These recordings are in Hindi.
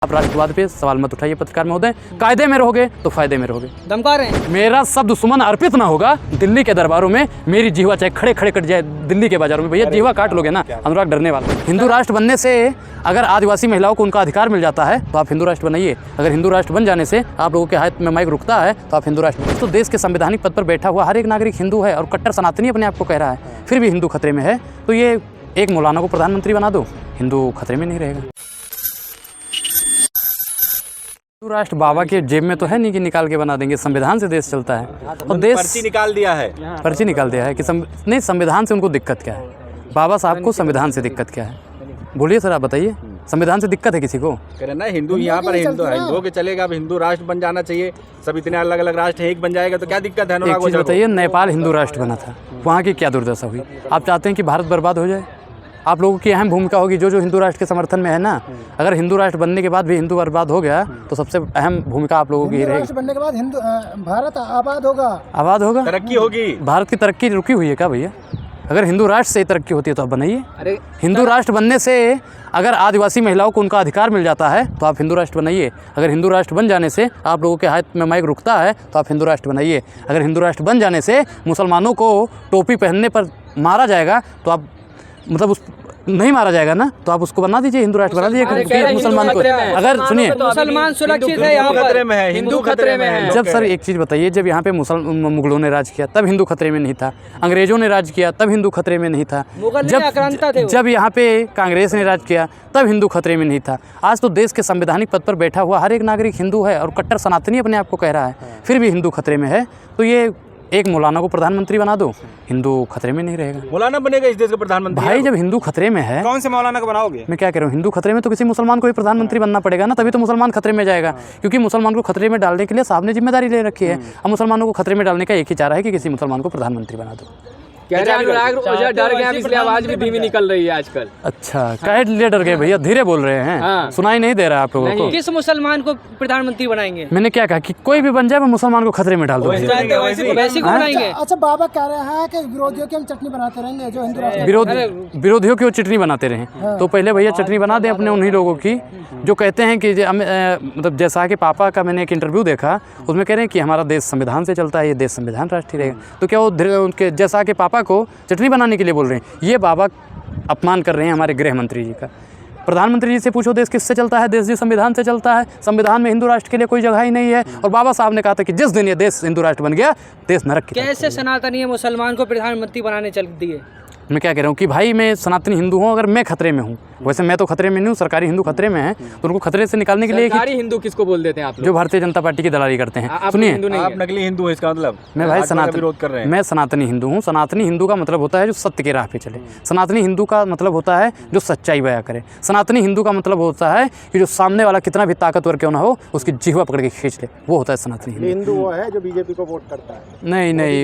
आप राष्ट्रवाद पे सवाल मत उठाइए पत्रकार महोदय। कायदे में रहोगे तो फायदे में रहोगे। धमका रहे हैं। मेरा शब्द सुमन अर्पित ना होगा दिल्ली के दरबारों में, मेरी जीवा चाहे खड़े खड़े कट जाए दिल्ली के बाजारों में, भैया जीवा काट लोगे ना। अनुराग डरने वाला। हिंदू राष्ट्र बनने से अगर आदिवासी महिलाओं को उनका अधिकार मिल जाता है तो आप हिंदू राष्ट्र बनाइए। अगर हिंदू राष्ट्र बन जाने से आप लोगों के हाथ में माइक रुकता है तो आप हिंदू राष्ट्र। तो देश के संवैधानिक पद पर बैठा हुआ हर एक नागरिक हिंदू है और कट्टर सनातनी अपने आप को कह रहा है, फिर भी हिंदू खतरे में है। तो ये एक मौलाना को प्रधानमंत्री बना दो, हिंदू खतरे में नहीं रहेगा। हिंदू राष्ट्र बाबा के जेब में तो है नहीं कि निकाल के बना देंगे, संविधान से देश चलता है। और देश पर्ची निकाल दिया है, पर्ची निकाल दिया है कि नहीं, संविधान से उनको दिक्कत क्या है? बाबा साहब को संविधान से दिक्कत क्या है? बोलिए सर, आप बताइए, संविधान से दिक्कत है किसी को? कह रहे ना हिंदू यहाँ पर हिंदुओं के चलेगा। अब हिंदू राष्ट्र बन जाना चाहिए। सब इतने अलग अलग राष्ट्र एक बन जाएगा तो क्या दिक्कत है? एक चीज़ बताइए, नेपाल हिंदू राष्ट्र बना था, वहाँ की क्या दुर्दशा हुई? आप चाहते हैं कि भारत बर्बाद हो जाए? आप लोगों की अहम भूमिका होगी जो हिंदू राष्ट्र के समर्थन में है ना। अगर हिंदू राष्ट्र बनने के बाद भी हिंदू बर्बाद हो गया तो सबसे अहम भूमिका आप लोगों की रहेगी। राष्ट्र बनने के बाद हिंदू भारत आबाद होगा, आबाद होगा, तरक्की होगी। भारत की तरक्की रुकी हुई है क्या भैया? अगर हिंदू राष्ट्र से तरक्की होती है तो आप बनाइए। अरे हिंदू राष्ट्र बनने से अगर आदिवासी महिलाओं को उनका अधिकार मिल जाता है तो आप हिंदू राष्ट्र बनाइए। अगर हिंदू राष्ट्र बन जाने से आप लोगों के हाथ में माइक रुकता है तो आप हिंदू राष्ट्र बनाइए। अगर हिंदू राष्ट्र बन जाने से मुसलमानों को टोपी पहनने पर मारा जाएगा तो आप मतलब उस नहीं मारा जाएगा ना, तो आप उसको बना दीजिए, हिंदू राष्ट्र बना दीजिए मुसलमान को। अगर सुनिए, मुसलमान सुरक्षित है, यहाँ खतरे में है, हिंदू खतरे में है। जब सर एक चीज़ बताइए, जब यहाँ पे मुगलों ने राज किया तब हिंदू खतरे में नहीं था, अंग्रेजों ने राज किया तब हिंदू खतरे में नहीं था, जब यहाँ पे कांग्रेस ने राज किया तब हिंदू खतरे में नहीं था। आज तो देश के संवैधानिक पद पर बैठा हुआ हर एक नागरिक हिंदू है और कट्टर सनातनी अपने आप को कह रहा है, फिर भी हिंदू खतरे में है। तो ये एक मौलाना को प्रधानमंत्री बना दो, हिंदू खतरे में नहीं रहेगा। मौलाना बनेगा इस देश का प्रधानमंत्री? भाई जब हिंदू खतरे में है, कौन से मौलाना को बनाओगे? मैं क्या कह रहा हूँ, हिंदू खतरे में तो किसी मुसलमान को भी प्रधानमंत्री बनना पड़ेगा ना, तभी तो मुसलमान खतरे में जाएगा। क्योंकि मुसलमान को खतरे में डालने के लिए साहब ने जिम्मेदारी ले रखी है। अब मुसलमानों को खतरे में डालने का एक ही चारा है कि किसी मुसलमान को प्रधानमंत्री बना दो। कह रहे अनुराग ओझा डर गए, इसलिए आवाज भी धीमी निकल रही है आजकल। अच्छा, काहे लिए डर गए भैया? धीरे बोल रहे हैं। हाँ। सुनाई नहीं दे रहा है आप लोगों को? किस मुसलमान को प्रधानमंत्री बनाएंगे? मैंने क्या कहा कि कोई भी बन जाए, वो मुसलमान को खतरे में डाल दो। वैसे को बनाएंगे। अच्छा, बाबा कह रहे हैं कि विरोधियों की हम चटनी बनाते रहेंगे, जो हिंदू राष्ट्र विरोधियों की वो चटनी बनाते रहे। तो पहले भैया चटनी बना दें अपने उन्हीं लोगों की जो कहते हैं कि मतलब जैसा कि पापा का मैंने एक इंटरव्यू देखा, उसमें कह रहे हैं कि हमारा देश संविधान से चलता है, ये देश संविधान राष्ट्र रहेगा। तो क्या वो उनके जैसा कि पापा को चटनी बनाने के लिए बोल रहे हैं? ये बाबा अपमान कर रहे हैं हमारे गृह मंत्री जी का। प्रधानमंत्री जी से पूछो देश किससे चलता है? देश जी संविधान से चलता है। संविधान में हिंदू राष्ट्र के लिए कोई जगह ही नहीं है। और बाबा साहब ने कहा था कि जिस दिन ये देश हिंदू राष्ट्र बन गया, देश नरक की। कैसे सनातनी मुसलमान को प्रधानमंत्री बनाने चल दिए? मैं क्या कह रहा हूँ कि भाई मैं सनातनी हिंदू हूँ, अगर मैं खतरे में हूँ, वैसे मैं तो खतरे में नहीं हूँ, सरकारी हिंदू खतरे में है, तो उनको खतरे से निकालने के लिए सरकारी हिंदू किसको बोल देते हैं आप लोग? जो भारतीय जनता पार्टी की दलाली करते हैं। सुनिए, आप नकली हिंदू हैं, इसका मतलब? मैं भाई विरोध कर रहे हैं। मैं सनातनी हिंदू हूँ। सनातनी हिंदू का मतलब होता है जो सत्य के राह पे चले। सनातनी हिंदू का मतलब होता है जो सच्चाई बयां करे। सनातनी हिंदू का मतलब होता है कि जो सामने वाला कितना भी ताकतवर क्यों ना हो, उसकी जिह्वा पकड़ के खींच ले, वो होता है सनातनी हिंदू। हिंदू वो है जो बीजेपी को वोट करता है? नहीं,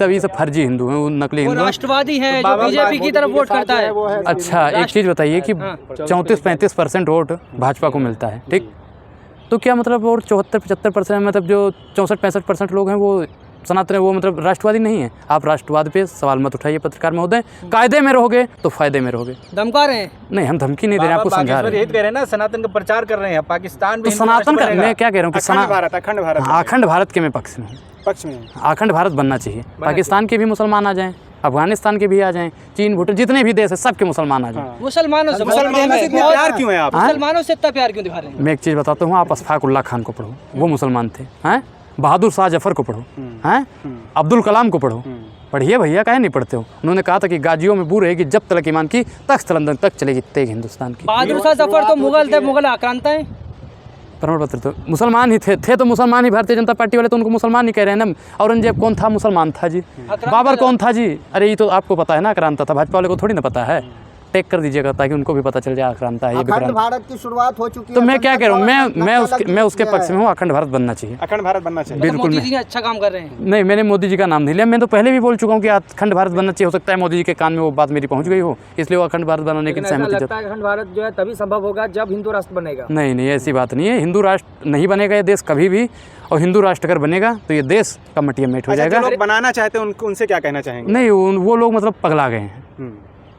ये सब फर्जी हिंदू हैं, नकली हिंदू। राष्ट्रवादी है जो बीजेपी की तरफ वोट करता है। अच्छा, एक चीज़ बताइए कि 34-35% वोट भाजपा को मिलता है, ठीक? तो क्या मतलब और 74-75% मतलब जो 64-65% लोग हैं वो सनातन, वो मतलब राष्ट्रवादी नहीं है? आप राष्ट्रवाद पे सवाल मत उठाइए पत्रकार महोदय। कायदे में रहोगे तो फायदे में रहोगे। धमका रहे हैं? नहीं, हम धमकी नहीं दे रहे हैं, आपको समझा रहे हैं। कह रहे हैं ना, सनातन का प्रचार कर रहे हैं। पाकिस्तान तो सनातन का मैं क्या कह रहा हूँ कि अखंड भारत के मैं पक्ष में हूँ। अखंड भारत बनना चाहिए। पाकिस्तान के भी मुसलमान आ जाएं, अफगानिस्तान के भी आ जाएं, चीन, भूटान, जितने भी देश है सबके मुसलमान आ जाएं। मुसलमानों से प्यार क्यों है आप? मुसलमानों से इतना प्यार क्यों दिखा रहे हैं? मैं एक चीज़ बताता हूँ, आप अशफाक उल्लाह खान को पढ़ो, वो मुसलमान थे। हैं? बहादुर शाह जफर को पढ़ो, हैं? अब्दुल कलाम को पढ़ो, पढ़िए भैया, काहे नहीं पढ़ते हो? उन्होंने कहा था कि गाजियों में बू रहेगी जब तलक ईमान की, तख्त लंदन तक चलेगी तेग हिंदुस्तान की। बहादुर शाह जफर तो मुगल थे, मुगल आक्रांता है। प्रमाण पत्र तो मुसलमान ही थे तो मुसलमान ही। भारतीय जनता पार्टी वाले तो उनको मुसलमान ही कह रहे हैं ना। औरंगजेब कौन था? मुसलमान था जी। बाबर कौन था जी? अरे ये तो आपको पता है ना, आक्रांता था। भाजपा वाले को थोड़ी ना पता है। टेक कर दीजिएगा ताकि उनको भी पता चल जाए आक्रांता है, ये अखंड भारत की शुरुआत हो चुकी है। तो मैं क्या कह रहा हूँ, मैं उसके पक्ष में हूँ। अखंड भारत बनना चाहिए, अखंड भारत बनना चाहिए। बिल्कुल। मोदी जी अच्छा काम कर रहे हैं। नहीं, मैंने मोदी जी का नाम नहीं लिया। मैं तो पहले भी बोल चुका हूँ कि अखंड भारत बनना चाहिए। हो सकता है मोदी जी के कान में वो बात मेरी पहुँच गई हो, इसलिए वो अखंड भारत बनाने की सहमति जताई। अखंड भारत जो है तभी संभव होगा जब हिंदू राष्ट्र बनेगा। नहीं, ऐसी बात नहीं है। हिंदू राष्ट्र नहीं बनेगा ये देश कभी भी, और हिंदू राष्ट्र अगर बनेगा तो ये देश का मटिया मेट हो जाएगा। जो लोग बनाना चाहते हैं उनसे क्या कहना चाहेंगे? नहीं, वो लोग मतलब पगला गए हैं।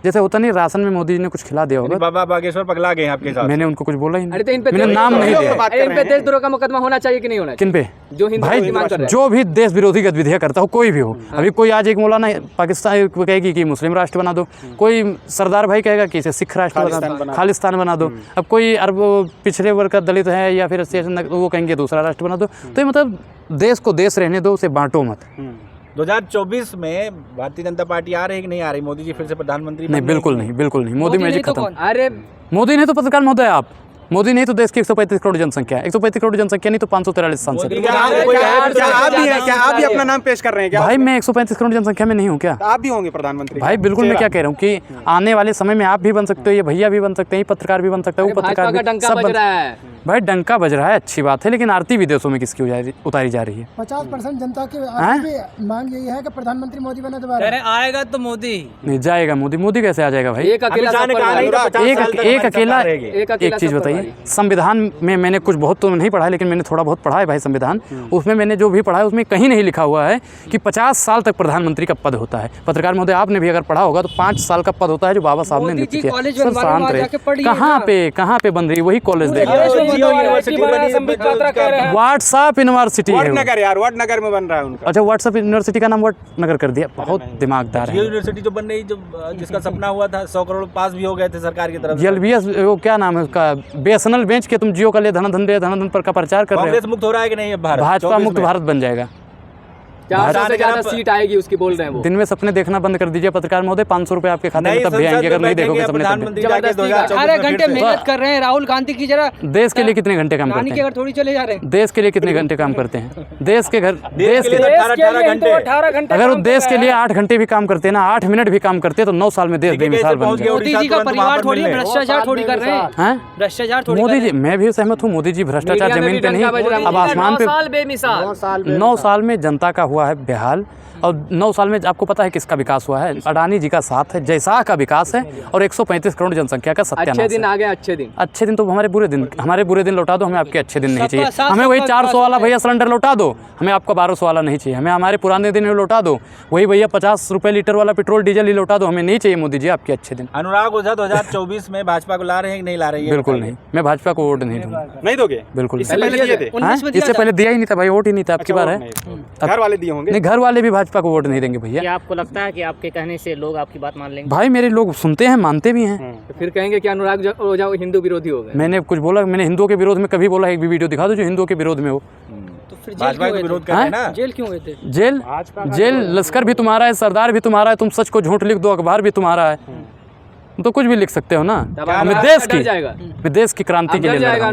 जैसे होता नहीं राशन में मोदी जी ने कुछ खिला दिया होगा, बाबा बागेश्वर पगला गए हैं आपके साथ। मैंने उनको कुछ बोला ही अरे तो नहीं, इन पे मैंने नाम नहीं दिया। अरे इन पे देशद्रोह का मुकदमा होना चाहिए कि नहीं होना चाहिए? किन पे? जो हिंदू भाई की मांग कर रहे हैं। जो भी देश विरोधी गतिविधियां करता हो, कोई भी हो, अभी कोई आज एक मौलाना पाकिस्तान कहेगी कि मुस्लिम राष्ट्र बना दो, कोई सरदार भाई कहेगा कि इसे सिख राष्ट्र बना दो, खालिस्तान बना दो, अब कोई अरब पिछड़े वर्ग का दलित है या फिर वो कहेंगे दूसरा राष्ट्र बना दो। तो ये मतलब देश को देश रहने दो, उसे बांटो मत। 2024 में भारतीय जनता पार्टी आ रही है कि नहीं आ रही? मोदी जी फिर से प्रधानमंत्री नहीं, बिल्कुल नहीं, बिल्कुल नहीं। मोदी मैजिक खत्म। अरे मोदी नहीं तो पत्रकार महोदय आप, मोदी नहीं तो देश की 135 करोड़ जनसंख्या है, 135 करोड़ जनसंख्या नहीं तो 543 सांसद। क्या आप भी अपना नाम पेश कर रहे हैं क्या? भाई मैं 135 करोड़ जनसंख्या में नहीं हूँ क्या? आप भी होंगे प्रधानमंत्री? भाई बिल्कुल, मैं क्या कह रहा हूँ कि आने वाले समय में आप भी बन सकते हो, ये भैया भी बन सकते हैं, ये पत्रकार भी बन सकता है, वो पत्रकार भाजपा का भी, डंका सब बज बन। रहा है। भाई डंका बज रहा है, अच्छी बात है, लेकिन आरती विदेशों में किसकी उतारी जा रही है? 50% जनता की आज भी मांग यही है कि प्रधानमंत्री मोदी बने दोबारा। आएगा तो मोदी नहीं जाएगा मोदी, मोदी कैसे आ जाएगा भाई? एक अकेला जाने सब का पर नहीं था, 50 साल तक एक हमारी अकेला, सरकार रहेगी। एक चीज़ बताइए, संविधान में मैंने कुछ बहुत तो नहीं पढ़ा है, लेकिन मैंने थोड़ा बहुत पढ़ा है भाई संविधान। उसमें मैंने जो भी पढ़ा है उसमें कहीं नहीं लिखा हुआ है कि 50 साल तक प्रधानमंत्री का पद होता है। पत्रकार महोदय आपने भी अगर पढ़ा होगा तो 5 साल का पद होता है जो बाबा साहब ने नियुक्त किया। सर शांत रहे, कहाँ पे बन रही वही कॉलेज देख व्हाट्सएप यूनिवर्सिटी है। वडनगर यार, वडनगर में बन रहा है उनका। अच्छा, व्हाट्सएप यूनिवर्सिटी का नाम वडनगर कर दिया, बहुत दिमागदार है। यूनिवर्सिटी जो बन रही, जो जिसका सपना हुआ था, 100 करोड़ पास भी हो गए थे सरकार की तरफ से। JLBS वो क्या नाम है उसका, BSNL बेच के तुम जियो का ले धनाधन पर का प्रचार कर रहे कांग्रेस हो। मुक्त हो रहा है कि नहीं है भारत? भाजपा मुक्त भारत बन जाएगा। 400 से ज्यादा सीट आएगी उसकी बोल रहे हैं वो। दिन में सपने देखना बंद कर दीजिए पत्रकार महोदय, 500 रुपए आपके खाते में तब भी आएंगे, अगर नहीं देखोगे सपने तब भी। प्रधानमंत्री जाके 18 घंटे मेहनत कर रहे हैं राहुल गांधी की। जरा देश के लिए कितने घंटे काम करते नानी के हैं? घर थोड़ी चले जा रहे हैं। देश के लिए कितने घंटे काम करते हैं? देश के 18 घंटे। 18 घंटे अगर वो देश के लिए 8 घंटे भी काम करते हैं ना, 8 मिनट भी काम करते हैं तो 9 साल में देश बेमिसाल बन गया। मोदी जी का परिवार थोड़ी भ्रष्टाचार थोड़ी कर रहे हैं, भ्रष्टाचार थोड़ी। मोदी जी, मैं भी सहमत हूँ, मोदी जी भ्रष्टाचार जमीन पे नहीं, अब आसमान पे। 9 साल में जनता का हुआ है बेहाल, और 9 साल में आपको पता है किसका विकास हुआ है? अडानी जी का साथ है, जैसा का विकास है, और 135 करोड़ जनसंख्या का सत्यानाश है। अच्छे दिन आ गए, अच्छे दिन तो हमारे बुरे दिन लौटा दो, हमें आपके अच्छे दिन नहीं चाहिए। हमें वही 400 वाला भैया सिलेंडर लौटा दो, हमें आपका 1200 वाला नहीं चाहिए। हमें हमारे पुराने दिन लौटा दो, वही भैया 50 रुपये लीटर वाला पेट्रोल डीजल ही लौटा दो, हमें नहीं चाहिए मोदी जी आपके अच्छे दिन। अनुराग ओझा 2024 में भाजपा को ला रहे हैं कि नहीं ला रही है? बिल्कुल नहीं, मैं भाजपा को वोट नहीं दूंगा। नहीं दोगे? बिल्कुल इससे पहले दिए थे? इससे पहले दिया ही नहीं था भाई, वोट ही नहीं था। आपकी बार है, घर वाले दिए होंगे? नहीं, घर वाले भी भाजपा को वोट नहीं देंगे भैया। क्या आपको लगता है कि आपके कहने से लोग आपकी बात मान लेंगे? भाई मेरे लोग सुनते हैं, मानते भी हैं। तो फिर कहेंगे कि अनुराग ओझा हिंदू विरोधी हो गए। मैंने कुछ बोला? मैंने हिंदुओं के विरोध में कभी बोला? एक भी वीडियो दिखा दो जो हिंदुओं के विरोध में हो। तो फिर भाजपा का विरोध कर रहे हैं ना? जेल क्यों गए थे? जेल लश्कर भी तुम्हारा है, सरदार भी तुम्हारा है, तुम सच को झूठ लिख दो, अखबार भी तुम्हारा है, तो कुछ भी लिख सकते हो ना। हमें देश की क्रांति के लिए लड़ा हूं।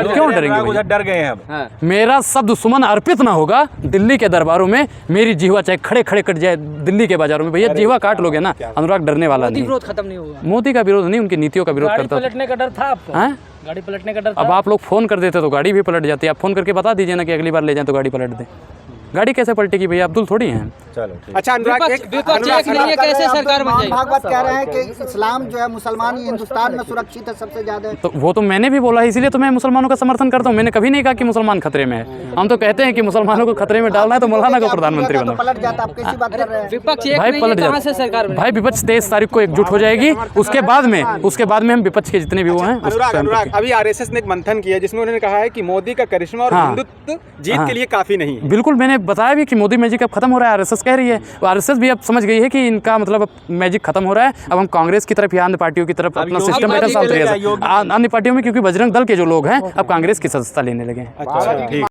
क्यों डरेंगे भैया? डर गए हैं अब। मेरा सब दुश्मन अर्पित ना होगा दिल्ली के दरबारों में, मेरी जीवा चाहे खड़े खड़े कट जाए दिल्ली के बाजारों में, भैया जीवा काट लोगे ना। अनुराग डरने वाला नहीं, विरोध खत्म नहीं होगा। मोदी का विरोध नहीं, उनकी नीतियों का विरोध करता हूं। पलटने का डर था आपको? गाड़ी पलटने का डर था? अब आप लोग फोन कर देते तो गाड़ी भी पलट जाती है। आप फोन करके बता दीजिए ना कि अगली बार ले जाए तो गाड़ी पलट दे। गाड़ी कैसे पलटेगी भैया? अब्दुल थोड़ी हैं। चलो ठीक। अच्छा अनुराग, कैसे सरकार बन जाएगी? भागवत कह रहे हैं कि इस्लाम जो है मुसलमान हिंदुस्तान में सुरक्षित है सबसे ज्यादा। तो वो तो मैंने भी बोला है, इसीलिए तो मैं मुसलमानों का समर्थन करता हूँ। मैंने कभी नहीं कहा कि मुसलमान खतरे में है। हम तो कहते हैं कि मुसलमानों को खतरे में डालना है तो मौलाना को प्रधानमंत्री बनाओ। पलट जाता, आप कैसी बात कर रहे हैं? विपक्ष भाई पलट जाता भाई, विपक्ष 23 तारीख को एकजुट हो जाएगी। उसके बाद में हम विपक्ष के जितने भी वो हैं। अनुराग, अभी RSS ने एक मंथन किया जिसमें उन्होंने कहा है कि मोदी का करिश्मा और हिंदुत्व जीत के लिए काफी नहीं है। बिल्कुल, मैंने बताया भी कि मोदी मैजिक अब खत्म हो रहा है। RSS कह रही है, RSS भी अब समझ गई है कि इनका मतलब मैजिक खत्म हो रहा है। अब हम कांग्रेस की तरफ या अन्य पार्टियों की तरफ अपना सिस्टम अन्य पार्टियों में, क्योंकि बजरंग दल के जो लोग हैं अब कांग्रेस की सदस्यता लेने लगे हैं। अच्छा।